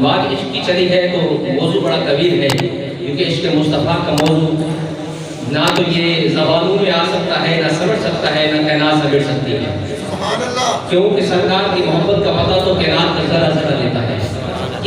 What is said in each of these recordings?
بات عشق کی چلی ہے تو موضوع بڑا طویل ہے، کیونکہ عشق مصطفیٰ کا موضوع نہ تو یہ زبانوں میں آ سکتا ہے، نہ سمجھ سکتا ہے، نہ کائنات سمجھ سکتی ہے، کیونکہ سرکار کی محبت کا پتہ تو کائنات کا ذرہ ذرہ دیتا ہے۔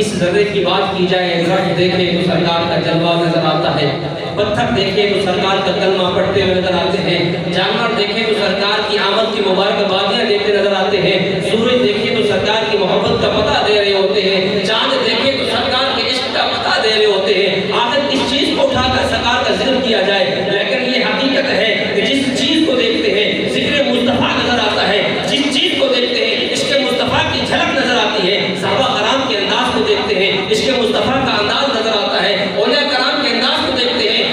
اس ذرے کی بات کی جائے، درخت دیکھے تو سرکار کا جلوہ نظر آتا ہے، پتھر دیکھے تو سرکار کا کلمہ پڑھتے ہوئے نظر آتے ہیں، جانور دیکھے تو سرکار کی آمد کی مبارکبادیاں دیتے نظر آتے ہیں، سورج دیکھے تو سرکار کی محبت کا پتہ دے رہے ہوتے ہیں، چاند دیکھے تو سرکار کے عشق کا پتہ دے رہے ہوتے ہیں۔ آخر اس چیز کو اٹھا کر سرکار کا ذکر کیا جائے، لیکن یہ حقیقت ہے کہ جس چیز کو دیکھتے ہیں ذکر مصطفیٰ نظر آتا ہے، جس چیز کو دیکھتے ہیں عشق مصطفیٰ کی جھلک نظر آتی ہے، صحابہ کرام کے انداز کو دیکھتے ہیں عشق مصطفیٰ کا انداز نظر آتا ہے، اولیاء کرام کے انداز کو دیکھتے ہیں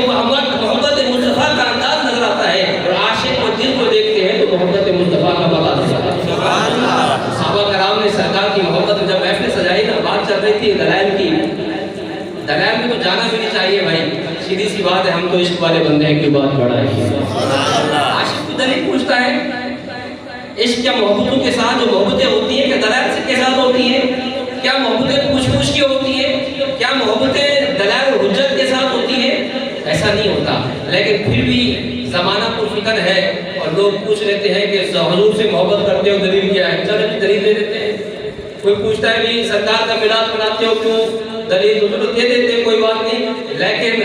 محبت مصطفیٰ کا انداز نظر آتا ہے، اور عاشق اور دل کو دیکھتے ہیں تو محبت مصطفیٰ کا پتہ نظر آتا ہے۔ صحابہ کرام نے سرکار کی محبت میں جب محفل سجائی نا، بات چل رہی تھی دلائل کی، دلائل میں تو جانا بھی نہیں چاہیے بھائی، سیدھی سی بات ہے، ہم تو عشق والے بندے ہیں، کی بات بڑھائیں۔ عاشق کو دلیل پوچھتا ہے عشق کیا محبتوں کے ساتھ جو محبتیں ہوتی ہیں کیا دلائل کے ساتھ ہوتی ہیں؟ کیا محبتیں پوچھ کی ہوتی ہیں؟ کیا محبتیں دلائل و حجت کے ساتھ ہوتی ہیں؟ ایسا نہیں ہوتا، لیکن پھر بھی زمانہ پر فتن ہے اور لوگ پوچھ لیتے ہیں کہ حضور سے محبت کرتے ہو دلیل کیا ہے؟ چلو دلیل دے دیتے ہیں۔ کوئی پوچھتا ہے بھی سرکار کا میلاد مناتے ہو کیوں؟ دلیل تو دے دیتے ہیں، کوئی بات نہیں، لیکن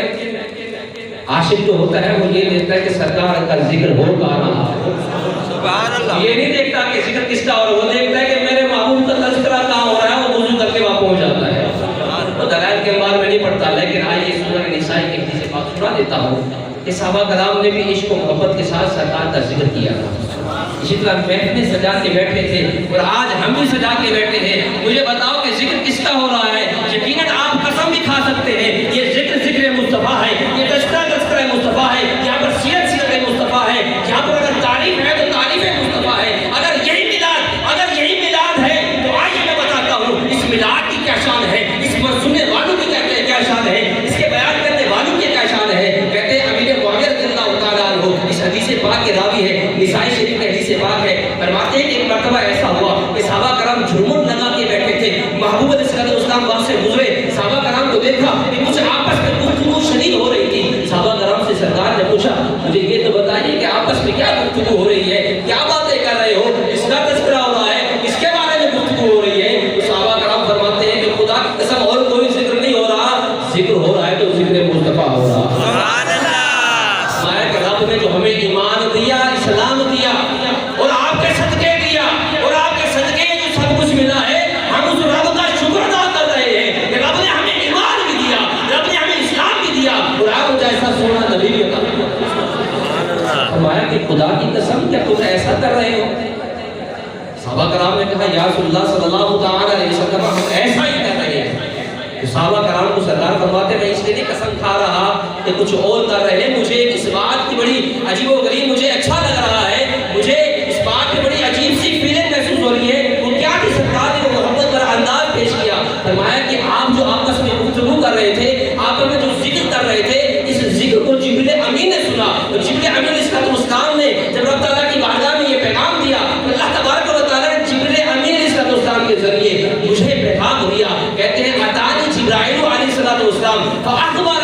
عاشق جو ہوتا ہے وہ یہ دیکھتا ہے کہ سرکار کا ذکر ہو پا رہا ہے، یہ نہیں دیکھتا کہ ذکر کس کا، اور وہ دیکھتا ہے کہ میرے محبوب کا تذکرہ کہاں ہو رہا ہے، وہ وضو کر کے وہاں پہنچ جاتا ہے، وہ دلائل کے انبار میں نہیں پڑتا۔ لیکن آئیے سورہ نساء کی حدیث پاک سنا دیتا ہوں کہ صحابہ کرام نے بھی عشق و محبت کے ساتھ سرکار کا ذکر کیا تھا، اسی طرح محفلیں سجا کے بیٹھے تھے، اور آج ہم بھی سجا کے بیٹھے ہیں۔ مجھے بتاؤ کہ ذکر کس کا ہو رہا ہے؟ یقیناً آپ قسم بھی کھا سکتے ہیں یہ ذکر مصطفیٰ ہے، یہ تذکرہ مصطفیٰ ہے، یہاں پر سیرت مصطفیٰ ہے، یہاں پر اگر تعریف ہے تو تعریف مصطفیٰ ہے۔ اگر یہی میلاد ہے تو آئیے میں بتاتا ہوں اس میلاد کی کیا شان ہے، اس پر سننے والوں کی کیا شان ہے، اس کے بیان کرنے والوں کی کیا شان ہے۔ کہتے ہیں امیر معاویہ رضی اللہ تعالیٰ عنہ اس حدیث پاک کے راوی ہے، نسائی شریف میں حدیث پاک ہے، فرماتے ہیں کہ ایک مرتبہ ایسا ہوا کہ صحابہ کرام جھرمٹ لگا کے بیٹھے تھے، محبوب علیہ السلام وہاں سے گزرے، صحابہ کرام کو دیکھا کہ کچھ آپس میں گفتگو شدید ہو رہی تھی۔ صحابہ کرام سے سرکار نے پوچھا مجھے یہ تو بتائیے کہ آپس میں کیا گفتگو ہو رہی ہے، کیا باتیں کر رہے ہو، اس کا تذکرہ ہو رہا ہے، اس کے بارے میں گفتگو ہو رہی ہے؟ تو صحابہ کرام فرماتے ہیں کہ خدا کی قسم اور کوئی ذکر نہیں ہو رہا، ذکر ہو رہا ہے تو ذکر مصطفیٰ ہو رہا ہے۔ رب نے جو ہمیں ایمان دیا، اسلام دیا، اور آپ کے صدقے دیا، اور آپ کے صدقے جو سب کچھ ملا ہے، ہم اس رب کا شکر ادا کر رہے ہیں کہ رب نے ہمیں ایمان بھی دیا، رب نے ہمیں اسلام بھی دیا، اور آپ جیسا سونا نبی بھی عطا کیا۔ فرمایا کہ خدا کی قسم کیا تم ایسا کر رہے ہو؟ صحابہ کرام نے کہا یا رسول اللہ صلی اللہ تعالی علیہ وسلم ہم ایسا ہی کر رہے ہیں۔ صحابہ کرام کو سرکار فرماتے ہیں میں اس لیے نہیں قسم کھا رہا کہ کچھ اور کر رہے ہیں، مجھے اس بات کی بڑی عجیب و غریب مجھے اچھا لگ رہا ہے، مجھے اس بات کی بڑی عجیب سی فیلنگ محسوس ہو رہی ہے۔ وہ کیا تھی؟ سرکار نے وہ محبت پر انداز پیش کیا، فرمایا کہ آپ جو آپس میں گفتگو کر رہے تھے، آپس میں جو ذکر کر رہے تھے، اس ذکر کو جبریل امین نے سنا، اور جبریل امین علیہ السلام نے جب رب تعالیٰ کی بارگاہ میں یہ پیغام دیا تو اللہ تبارک و تعالیٰ نے جبریل امین علیہ السلام کے ذریعے مجھے پیغام دیا۔ کہتے ہیں اتانی جبرائیل علیہ السلام فاخبر